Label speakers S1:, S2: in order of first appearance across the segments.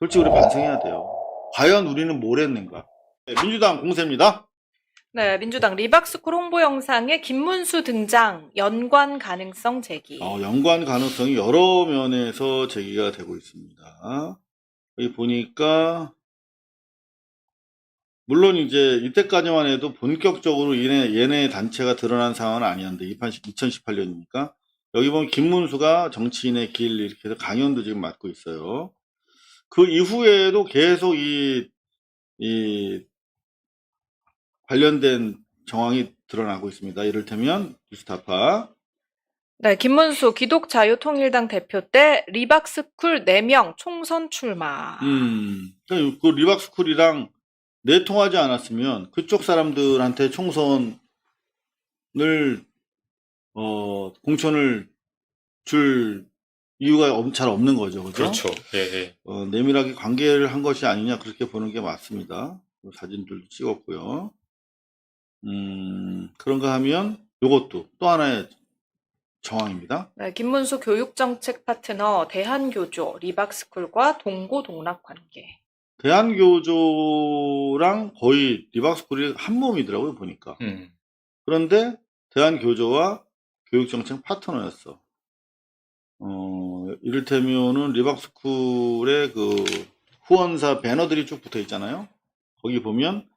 S1: 솔직히 우리 반성해야 돼요. 과연 우리는 뭘 했는가? 네, 민주당 공세입니다.
S2: 네, 민주당 리박스쿨 홍보 영상에 김문수 등장, 연관 가능성 제기.
S1: 연관 가능성이 여러 면에서 제기가 되고 있습니다. 여기 보니까 물론 이제 이때까지만 해도 본격적으로 얘네 단체가 드러난 상황은 아니었는데 2018년이니까 여기 보면 김문수가 정치인의 길 이렇게 해서 강연도 지금 맡고 있어요. 그 이후에도 계속 이 관련된 정황이 드러나고 있습니다. 이를테면 뉴스타파.
S2: 네, 김문수 기독자유통일당 대표 때 리박스쿨 4명 총선 출마.
S1: 그 리박스쿨이랑 내통하지 않았으면 그쪽 사람들한테 총선을 공천을 줄 이유가 잘 없는 거죠. 그죠?
S3: 그렇죠. 예.
S1: 내밀하게 관계를 한 것이 아니냐 그렇게 보는 게 맞습니다. 사진들도 찍었고요. 그런가 하면 요것도 또 하나의 정황입니다.
S2: 네, 김문수 교육정책 파트너 대한교조 리박스쿨과 동고동락 관계.
S1: 대한교조랑 거의 리박스쿨이 한 몸이더라고요, 보니까. 그런데 대한교조와 교육정책 파트너였어. 이를테면은 리박스쿨의 그 후원사 배너들이 쭉 붙어 있잖아요. 거기 보면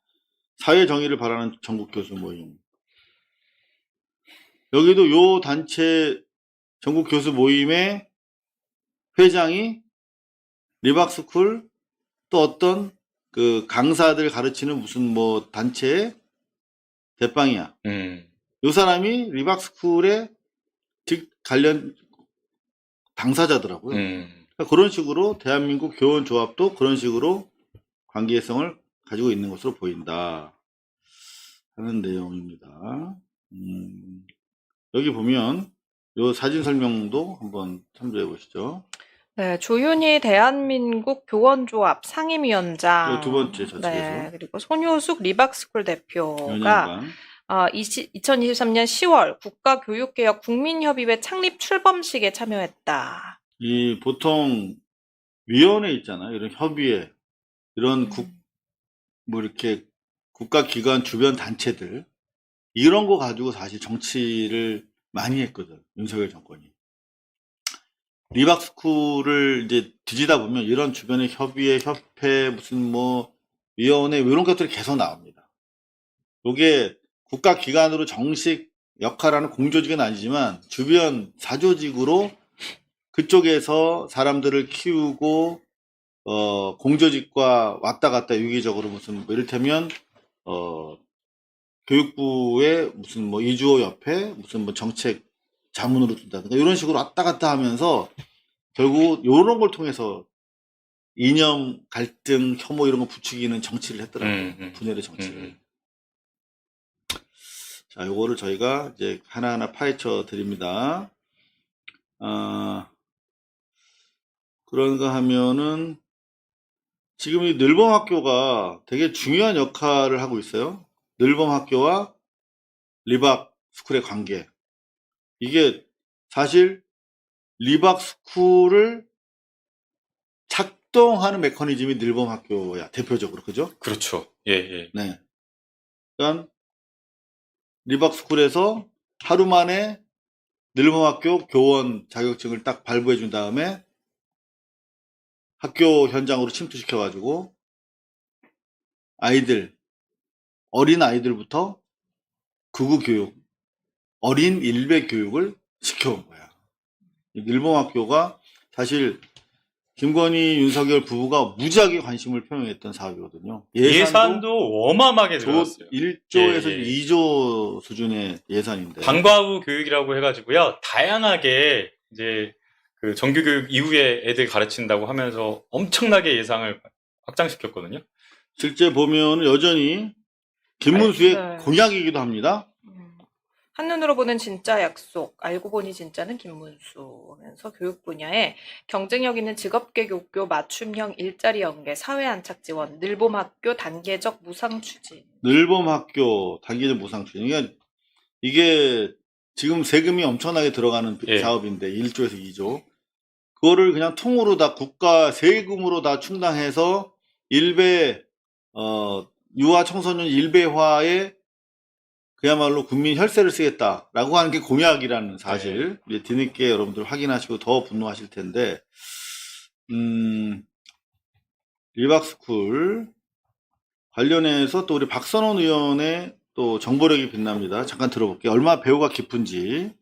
S1: 사회정의를 바라는 전국교수 모임. 여기도 요 단체 전국교수 모임의 회장이 리박스쿨 또 어떤 그 강사들 가르치는 무슨 뭐 단체의 대빵이야. 요 사람이 리박스쿨의 관련 당사자더라고요. 그러니까 그런 식으로 대한민국 교원조합도 그런 식으로 관계성을 가지고 있는 것으로 보인다 하는 내용입니다. 여기 보면 요 사진 설명도 한번 참조해 보시죠.
S2: 네, 조윤희 대한민국 교원조합 상임위원장.
S1: 두 번째 저측에서.
S2: 네, 그리고 손효숙 리박스쿨 대표가
S1: 연연관.
S2: 2023년 10월 국가교육개혁 국민협의회 창립 출범식에 참여했다.
S1: 이 보통 위원회 있잖아요. 이런 협의회, 이런 뭐 이렇게 국가기관 주변 단체들 이런 거 가지고 사실 정치를 많이 했거든. 윤석열 정권이. 리박스쿨을 이제 뒤지다 보면 이런 주변의 협의회, 협회, 무슨 뭐 위원회 이런 것들이 계속 나옵니다. 이게 국가기관으로 정식 역할하는 공조직은 아니지만 주변 사조직으로 그쪽에서 사람들을 키우고 공조직과 왔다 갔다 유기적으로 무슨 뭐 이를테면 교육부의 무슨 뭐 이주호 협회 무슨 뭐 정책 자문으로 둔다든가 이런 식으로 왔다 갔다 하면서 결국 이런 걸 통해서 이념 갈등 혐오 이런 거 부추기는 정치를 했더라고요. 분열의 정치를. 자, 요거를 저희가 이제 하나하나 파헤쳐 드립니다. 그런가 하면은 지금 이 늘봄학교가 되게 중요한 역할을 하고 있어요. 늘봄학교와 리박스쿨의 관계. 이게 사실 리박스쿨을 작동하는 메커니즘이 늘봄학교야, 대표적으로. 그죠?
S3: 그렇죠. 예.
S1: 네. 그러니까 리박스쿨에서 하루 만에 늘봄학교 교원 자격증을 딱 발부해 준 다음에 학교 현장으로 침투시켜가지고 어린 아이들부터 극우 교육, 어린 일베 교육을 시켜온 거야. 늘봄학교가 사실 김건희, 윤석열 부부가 무지하게 관심을 표명했던 사업이거든요.
S3: 예산도 어마어마하게 들어갔어요.
S1: 1조에서 2조 수준의 예산인데.
S3: 방과 후 교육이라고 해가지고요. 다양하게 이제 그 정규교육 이후에 애들 가르친다고 하면서 엄청나게 예산을 확장시켰거든요.
S1: 실제 보면 여전히 김문수의
S2: 네.
S1: 공약이기도 합니다.
S2: 한눈으로 보는 진짜 약속, 알고 보니 진짜는 김문수면서 교육 분야에 경쟁력 있는 직업계급교 맞춤형 일자리 연계, 사회 안착 지원, 늘봄학교 단계적 무상 추진.
S1: 늘봄학교 단계적 무상 추진. 그러니까 이게 지금 세금이 엄청나게 들어가는 사업인데 1조에서 2조. 그거를 그냥 통으로 다 국가 세금으로 다 충당해서 유아 청소년 일베화에 그야말로 국민 혈세를 쓰겠다라고 하는 게 공약이라는 사실 이제 뒤늦게 여러분들 확인하시고 더 분노하실 텐데 리박스쿨 관련해서 또 우리 박선원 의원의 또 정보력이 빛납니다. 잠깐 들어볼게요. 얼마나 배우가 깊은지.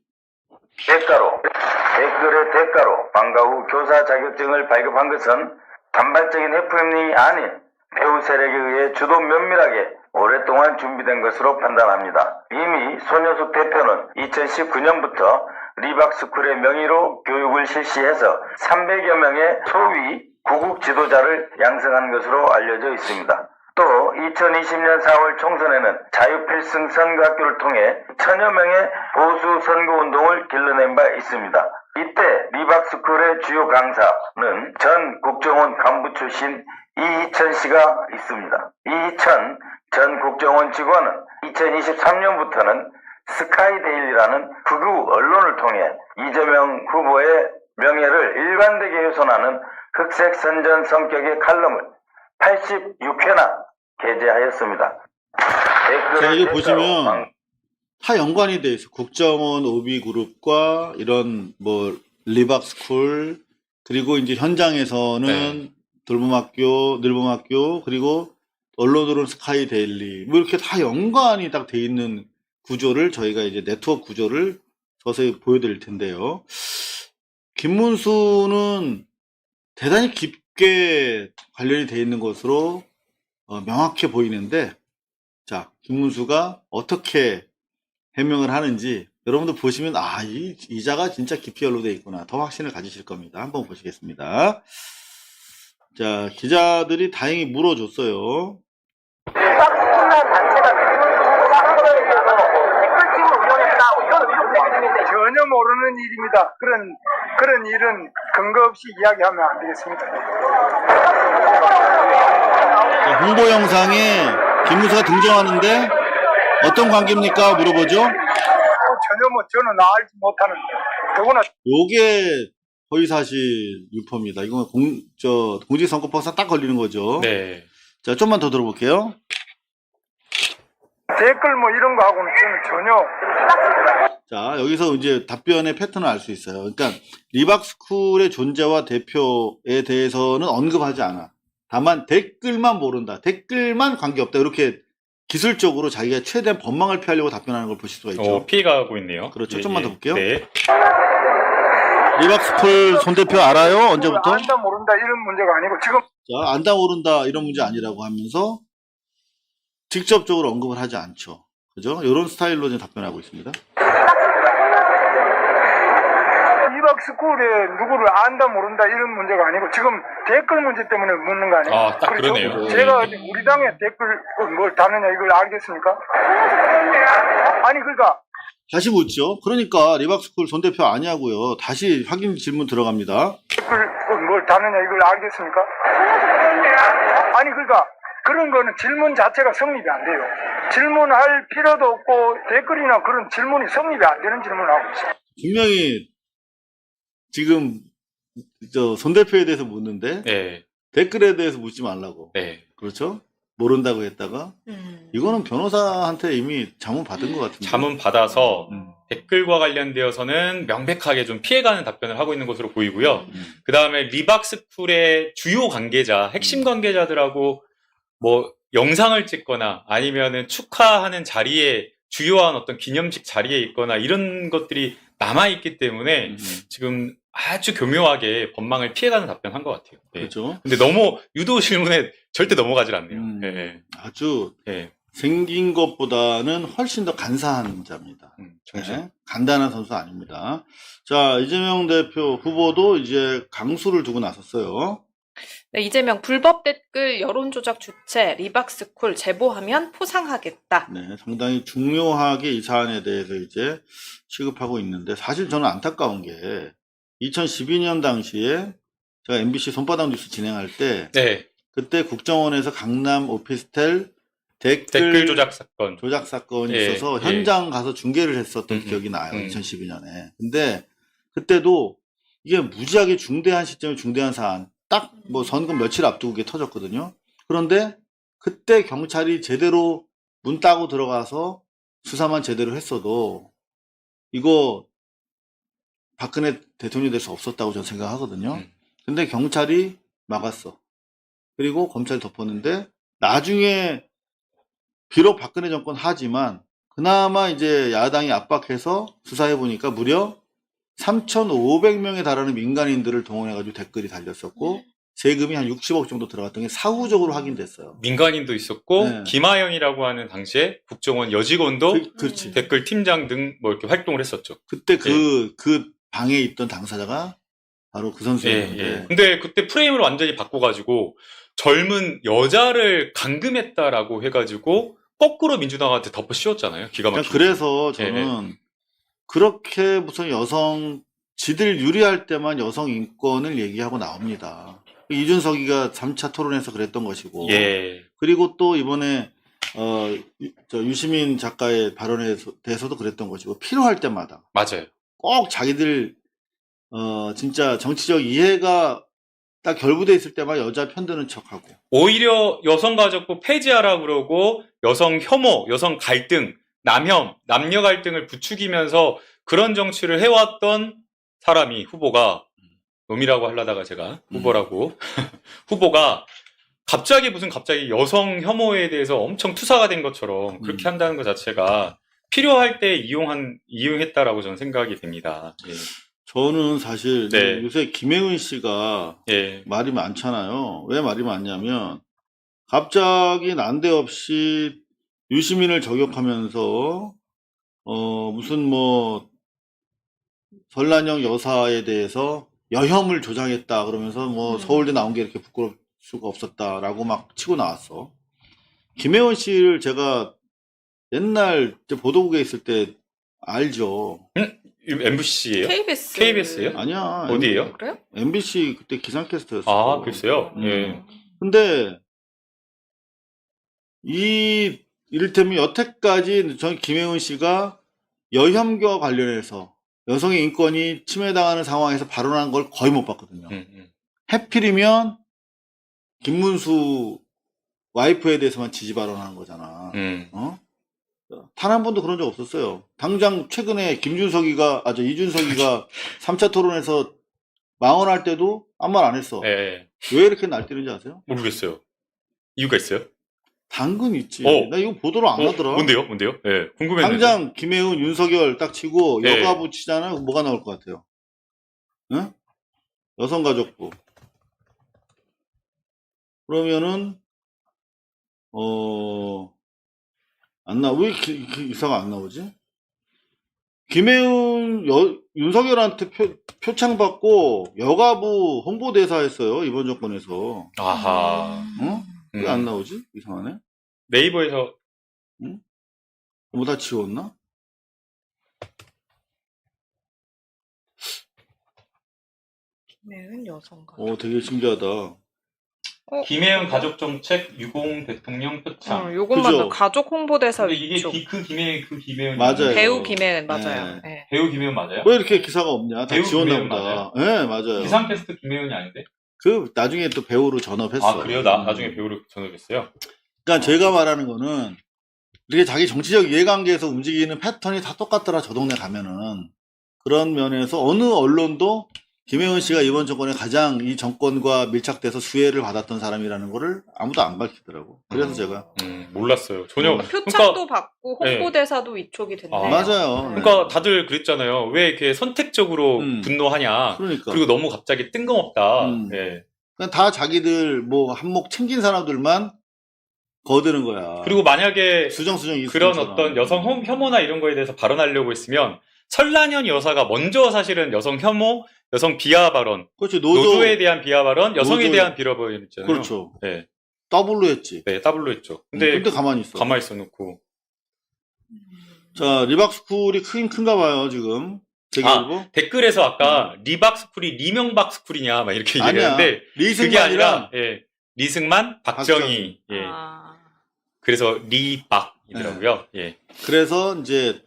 S4: 댓글의 대가로 방과 후 교사 자격증을 발급한 것은 단발적인 해프닝이 아닌 배우 세력에 의해 주도 면밀하게 오랫동안 준비된 것으로 판단합니다. 이미 손효숙 대표는 2019년부터 리박스쿨의 명의로 교육을 실시해서 300여 명의 소위 구국 지도자를 양성한 것으로 알려져 있습니다. 또 2020년 4월 총선에는 자유필승 선거학교를 통해 천여 명의 보수 선거운동을 길러낸 바 있습니다. 이때 리박스쿨의 주요 강사는 전 국정원 간부 출신 이희천 씨가 있습니다. 이희천 전 국정원 직원은 2023년부터는 스카이데일리라는 극우 언론을 통해 이재명 후보의 명예를 일관되게 훼손하는 흑색 선전 성격의 칼럼을 86회나 게재하였습니다.
S1: 자, 이거 보시면 다 연관이 돼 있어요. 국정원 오비그룹과 이런 뭐 리박스쿨 그리고 이제 현장에서는 늘봄학교 그리고 언론으로는 스카이데일리 뭐 이렇게 다 연관이 딱 돼 있는 구조를 저희가 이제 네트워크 구조를 서서히 보여드릴 텐데요. 김문수는 대단히 깊게 관련이 돼 있는 것으로 명확해 보이는데, 자, 김문수가 어떻게 해명을 하는지 여러분들 보시면 이 이자가 진짜 깊이 연루되어 있구나 더 확신을 가지실 겁니다. 한번 보시겠습니다. 자, 기자들이 다행히 물어줬어요.
S5: 전혀 모르는 일입니다. 그런 일은 근거 없이 이야기하면 안 되겠습니다.
S1: 자, 홍보 영상에 김문수가 등장하는데 어떤 관계입니까? 물어보죠.
S5: 전혀 저는 알지 못하는데 더구나
S1: 요게 허위사실 유포입니다. 이건 공직선거법상 딱 걸리는 거죠.
S3: 네.
S1: 자, 좀만 더 들어볼게요.
S5: 댓글 뭐 이런 거 하고는 저는 전혀.
S1: 자, 여기서 이제 답변의 패턴을 알 수 있어요. 그러니까 리박스쿨의 존재와 대표에 대해서는 언급하지 않아. 다만 댓글만 모른다. 댓글만 관계없다. 이렇게 기술적으로 자기가 최대한 법망을 피하려고 답변하는 걸 보실 수가 있죠.
S3: 피해가고 있네요.
S1: 그렇죠. 좀만 더 볼게요.
S3: 네.
S1: 리박스쿨 손 대표 알아요? 언제부터?
S5: 안다 모른다 이런 문제가 아니고 지금
S1: 자, 안다 모른다 이런 문제 아니라고 하면서 직접적으로 언급을 하지 않죠. 그죠? 이런 스타일로 지금 답변하고 있습니다.
S5: 리박스쿨에 누구를 안다 모른다 이런 문제가 아니고 지금 댓글 문제 때문에 묻는 거 아니에요?
S3: 딱 그러네요.
S5: 제가 우리 당의 댓글 뭘 다느냐 이걸 알겠습니까? 아니 그러니까
S1: 다시 묻죠. 그러니까 리박스쿨 손 대표 아니냐고요. 다시 확인 질문 들어갑니다.
S5: 댓글 뭘 다느냐 이걸 알겠습니까? 아니 그러니까 그런 거는 질문 자체가 성립이 안 돼요. 질문할 필요도 없고 댓글이나 그런 질문이 성립이 안 되는 질문을 하고 있어요.
S1: 분명히 지금 손 대표에 대해서 묻는데
S3: 네.
S1: 댓글에 대해서 묻지 말라고.
S3: 네.
S1: 그렇죠? 모른다고 했다가 이거는 변호사한테 이미 자문 받은 것 같은데.
S3: 자문 받아서 댓글과 관련되어서는 명백하게 좀 피해가는 답변을 하고 있는 것으로 보이고요. 그 다음에 리박스쿨의 주요 관계자, 핵심 관계자들하고 뭐 영상을 찍거나 아니면은 축하하는 자리에 주요한 어떤 기념식 자리에 있거나 이런 것들이 남아있기 때문에 지금 아주 교묘하게 법망을 피해가는 답변한 것 같아요. 네.
S1: 그렇죠.
S3: 근데 너무 유도 질문에 절대 넘어가질 않네요. 네.
S1: 아주
S3: 네.
S1: 생긴 것보다는 훨씬 더 간사한 자입니다. 네, 간단한 선수 아닙니다. 자, 이재명 대표 후보도 이제 강수를 두고 나섰어요.
S2: 네, 이재명 불법 댓글 여론조작 주체 리박스쿨 제보하면 포상하겠다.
S1: 네, 상당히 중요하게 이 사안에 대해서 이제 취급하고 있는데 사실 저는 안타까운 게 2012년 당시에 제가 MBC 손바닥 뉴스 진행할 때
S3: 네.
S1: 그때 국정원에서 강남 오피스텔
S3: 댓글 조작
S1: 사건이
S3: 예,
S1: 있어서
S3: 예.
S1: 현장 가서 중계를 했었던 기억이 나요.
S3: 음.
S1: 2012년에. 근데 그때도 이게 무지하게 중대한 시점에 중대한 사안, 딱 뭐 선거 며칠 앞두고 이게 터졌거든요. 그런데 그때 경찰이 제대로 문 따고 들어가서 수사만 제대로 했어도 이거 박근혜 대통령이 될 수 없었다고 저는 생각하거든요. 근데 경찰이 막았어. 그리고 검찰이 덮었는데 나중에 비록 박근혜 정권 하지만 그나마 이제 야당이 압박해서 수사해 보니까 무려 3,500명에 달하는 민간인들을 동원해가지고 댓글이 달렸었고 세금이 한 60억 정도 들어갔던 게 사후적으로 확인됐어요.
S3: 민간인도 있었고
S1: 네.
S3: 김하영이라고 하는 당시에 국정원 여직원도
S1: 그렇지.
S3: 댓글 팀장 등 뭐 이렇게 활동을 했었죠.
S1: 그때 그 방에 있던 당사자가 바로 그 선수였는데
S3: 근데 그때 프레임을 완전히 바꿔가지고 젊은 여자를 감금했다라고 해가지고 거꾸로 민주당한테 덮어 씌웠잖아요. 기가
S1: 그러니까
S3: 막히게.
S1: 그래서 저는 그렇게 무슨 여성 지들 유리할 때만 여성 인권을 얘기하고 나옵니다. 이준석이가 3차 토론에서 그랬던 것이고
S3: 예.
S1: 그리고 또 이번에 저 유시민 작가의 발언에 대해서도 그랬던 것이고 필요할 때마다
S3: 맞아요.
S1: 꼭 자기들 진짜 정치적 이해가 딱 결부돼 있을 때만 여자 편드는 척하고
S3: 오히려 여성가족부 폐지하라 그러고 여성 혐오, 여성 갈등, 남혐, 남녀 갈등을 부추기면서 그런 정치를 해왔던 사람이 후보가 놈이라고 하려다가 제가 후보라고 후보가 갑자기 여성 혐오에 대해서 엄청 투사가 된 것처럼 그렇게 한다는 것 자체가 필요할 때 이용했다라고 저는 생각이 됩니다. 예.
S1: 저는 사실
S3: 네.
S1: 요새 김혜은 씨가
S3: 예.
S1: 말이 많잖아요. 왜 말이 많냐면 갑자기 난데없이 유시민을 저격하면서 무슨 뭐 설란영 여사에 대해서 여혐을 조장했다 그러면서 뭐 서울대 나온 게 이렇게 부끄러울 수가 없었다라고 막 치고 나왔어. 김혜원 씨를 제가 옛날 보도국에 있을 때 알죠.
S3: MBC예요?
S2: KBS.
S3: KBS예요?
S1: 아니야.
S3: 어디예요?
S2: 그래요?
S1: MBC 그때 기상캐스터였어.
S3: 아, 글쎄요. 예.
S1: 근데 이를테면 여태까지 전 김혜은 씨가 여혐과 관련해서 여성의 인권이 침해당하는 상황에서 발언한 걸 거의 못 봤거든요. 해필이면 김문수 와이프에 대해서만 지지 발언하는 거잖아. 단 한 번도 그런 적 없었어요. 당장 최근에 이준석이가 3차 토론에서 망언할 때도 아무 말 안 했어.
S3: 예.
S1: 왜 이렇게 날뛰는지 아세요?
S3: 모르겠어요. 이유가 있어요?
S1: 당근 있지.
S3: 어.
S1: 나 이거 보도를 안 하더라.
S3: 뭔데요? 예. 궁금했는데.
S1: 당장 김혜은, 윤석열 딱 치고
S3: 네.
S1: 여가부 치잖아요. 뭐가 나올 것 같아요? 응? 여성가족부. 그러면은 왜 기사가 안 나오지? 김혜은 윤석열한테 표창 받고 여가부 홍보대사 했어요. 이번 정권에서.
S3: 아하.
S1: 응? 왜 안 나오지? 이상하네.
S3: 네이버에서
S1: 뭐 다 지웠나?
S2: 김혜은 여성가.
S1: 되게 신기하다.
S3: 김혜은 가족정책 유공 대통령 표창.
S2: 요것만
S1: 그죠?
S2: 더 가족 홍보대사
S3: 근데 이게
S2: 위촉.
S3: 그 김혜은
S1: 맞아요.
S2: 배우 김혜은 맞아요. 네.
S3: 배우 김혜은 맞아요?
S1: 왜 이렇게 기사가 없냐? 다
S3: 배우
S1: 지웠나
S3: 김혜은
S1: 보다. 네, 맞아요.
S3: 기상캐스트 김혜은이 아닌데?
S1: 나중에 또 배우로 전업했어.
S3: 아 그래요? 나중에 배우로 전업했어요?
S1: 그러니까 제가 말하는 거는 이렇게 자기 정치적 이해관계에서 움직이는 패턴이 다 똑같더라. 저 동네 가면은. 그런 면에서 어느 언론도 김혜은 씨가 이번 정권에 가장 이 정권과 밀착돼서 수혜를 받았던 사람이라는 거를 아무도 안 밝히더라고. 그래서 제가
S3: 몰랐어요. 전혀.
S2: 표창도 받고 홍보대사도 위촉이 됐네요.
S1: 맞아요.
S3: 그러니까 다들 그랬잖아요. 왜 이렇게 선택적으로 분노하냐.
S1: 그러니까.
S3: 그리고 너무 갑자기 뜬금없다. 예.
S1: 그냥 다 자기들 뭐 한몫 챙긴 사람들만 거드는 거야.
S3: 그리고 만약에
S1: 수정수정
S3: 그런 어떤 여성 혐오나 이런 거에 대해서 발언하려고 했으면 설란현 여사가 먼저 사실은 여성 혐오, 여성 비하 발언,
S1: 그렇지.
S3: 노조에 대한 비하 발언, 여성에
S1: 노조에-
S3: 대한 비하 발언 있잖아요.
S1: 그렇죠.
S3: 네,
S1: 더블로 했지.
S3: 네, 더블로 했죠. 근데
S1: 가만히 있어.
S3: 가만히 있어놓고.
S1: 자, 리박스쿨이 큰가 봐요, 지금. 세계일보?
S3: 댓글에서 아까 리박스쿨이 리명박스쿨이냐 막 이렇게
S1: 아니야.
S3: 얘기했는데 그게
S1: 리승만이랑
S3: 아니라 리승만, 박정희. 예.
S2: 아.
S3: 그래서 리박이더라고요. 예.
S1: 그래서 이제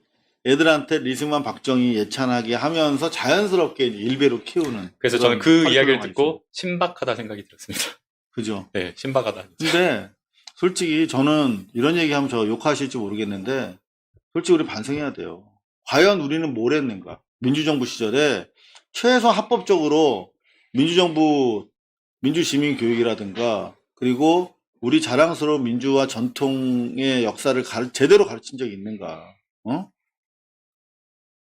S1: 애들한테 리승만 박정희 예찬하게 하면서 자연스럽게 이제 일배로 키우는.
S3: 그래서
S1: 그런
S3: 저는 그 이야기를
S1: 커리큘럼이
S3: 듣고 신박하다 생각이 들었습니다.
S1: 그죠.
S3: 네, 신박하다.
S1: 근데 솔직히 저는 이런 얘기하면 저 욕하실지 모르겠는데 솔직히 우리 반성해야 돼요. 과연 우리는 뭘 했는가? 민주정부 시절에 최소 합법적으로 민주정부 민주시민교육이라든가 그리고 우리 자랑스러운 민주화 전통의 역사를 제대로 가르친 적이 있는가? 어?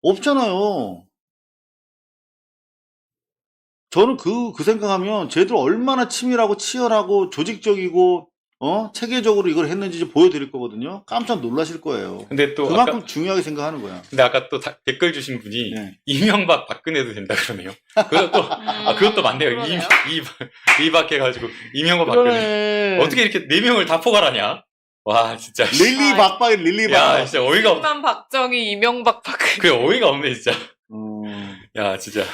S1: 없잖아요. 저는 그 생각하면 쟤들 얼마나 치밀하고 치열하고 조직적이고 체계적으로 이걸 했는지 이제 보여드릴 거거든요. 깜짝 놀라실 거예요.
S3: 근데 또
S1: 그만큼 중요하게 생각하는 거야.
S3: 근데 아까 또 댓글 주신 분이
S1: 네.
S3: 이명박 박근혜도 된다 그러네요. 그것도 맞네요.
S2: 그러네요.
S3: 이박 해가지고 이명박 박근혜. 어떻게 이렇게 네 명을 다 포괄하냐? 와 진짜.
S1: 릴리 박박이 릴리
S3: 야
S1: 박.
S3: 진짜 어이가 없.
S2: 이승만 박정희 이명박 박근혜.
S3: 그 어이가 없네 진짜. 야 진짜.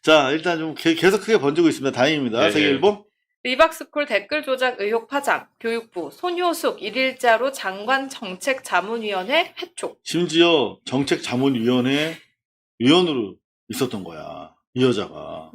S1: 자, 일단 좀 계속 크게 번지고 있습니다. 다행입니다.
S3: 네,
S1: 세계일보.
S2: 리박스쿨 댓글 조작 의혹 파장. 교육부 손효숙 1일자로 장관 정책자문위원회 회촉.
S1: 심지어 정책자문위원회 위원으로 있었던 거야. 이 여자가.